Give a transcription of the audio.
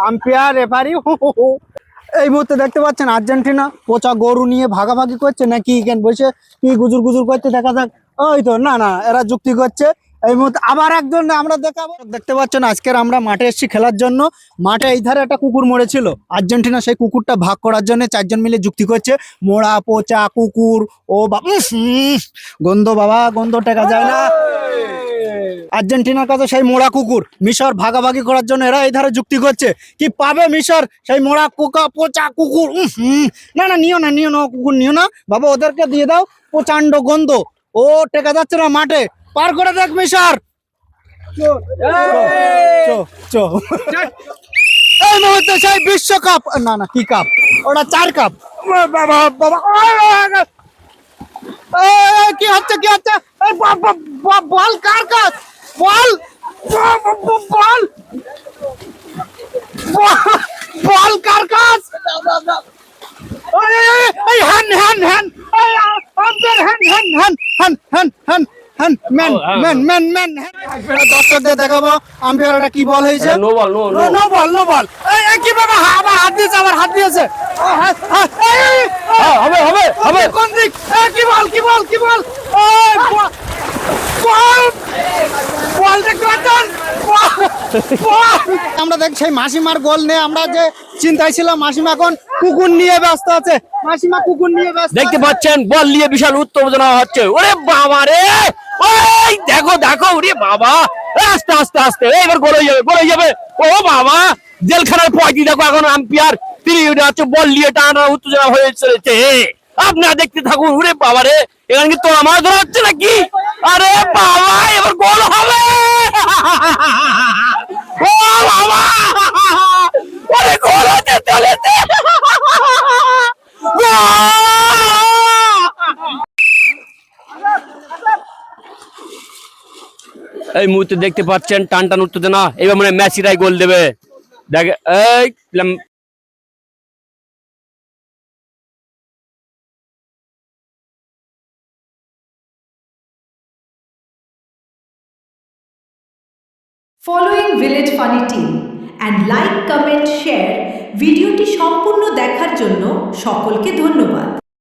Umpire referee. এই মুহূর্তে দেখতে পাচ্ছেন আর্জেন্টিনা পচা গরু নিয়ে ভাগাভাগি করছে নাকি কেন বসে কি গুজুর গুজুর করতে দেখা যাক। ওই তো না না এরা যুক্তি করছে। এই মুহূর্তে আবার একজন আমরা দেখাবো। দেখতে পাচ্ছেন আজকের আমরা মাঠে এসেছি খেলার জন্য। মাঠে এই ধারে একটা কুকুর মরেছিল, আর্জেন্টিনা সেই কুকুরটা ভাগ করার জন্য চারজন মিলে যুক্তি করছে। মোড়া পচা কুকুর ও বাবা, গন্ধ বাবা, গন্ধ টেকা যায় না। আর্জেন্টিনার কাছে সেই মোড়া কুকুর, মিশর ভাগাভাগি করার জন্য এরা এই ধারে যুক্তি করছে। কি পাবে মিশর সেই মোড়া কোকা পচা কুকুর? না না নিও না, নিও না কুকুর, নিও না বাবা, ওদেরকে দিয়ে দাও। প্রচন্ড গন্ধ, ও টেকা যাচ্ছে না মাঠে। পার করে দেখ মিশর। এই মুহূর্তে সেই বিশ্বকাপ, না না কি কাপ ওটা, 4 কাপ। বাবা বাবা, কি হচ্ছে কি হচ্ছে? বল কার কাছ? বল বল বল কার কাছ? হ্যান হ্যান হ্যান হ্যান হ্যান হ্যান হ্যান হ্যান ম্যান ম্যান ম্যান ম্যান। দর্শকদের দেখাবো আম্পায়ারটা কি বল হয়েছে। No ball, no ball, no ball. কি বাবা, আবার হাত দিয়েছে, আবার হাত দিয়েছে। হবে হবে হবে, কোন দিক? কি বল কি বল কি বল? আমরা দেখছি মাসিমার গোল নিয়ে আমরা যে চিন্তায় ছিলাম, মাসিমা এখন কুকুর নিয়ে ব্যস্ত আছে। মাসিমা কুকুর নিয়ে ব্যস্ত, দেখতে পাচ্ছেন বল নিয়ে বিশাল উত্তেজনা হচ্ছে। ওরে বাবা রে, ওই দেখো দেখো, ওরে বাবা, আস্তে আস্তে আস্তে, এবার গোল হয়ে যাবে, গোল হয়ে যাবে। ও বাবা, জেলখানার পয়টি দেখো, এখন আম্পায়ার তিনি হচ্ছে বল নিয়ে টানা উত্তেজনা হয়ে চলেছে। আপনারা দেখতে থাকুন। ওরে বাবা রে, এখানে কি তোর আমার ধরা হচ্ছে নাকি? আরে বাবা, এবার গোল হবে। ও বাবা, ওরে গোল হতে চলেছে। এই মুহূর্তে দেখতে পাচ্ছেন টান টান উত্তেজনা। এবার মানে মেসিরাই গোল দেবে। দেখে এই following village funny team and like comment share ভিডিওটি সম্পূর্ণ দেখার জন্য সকলকে ধন্যবাদ।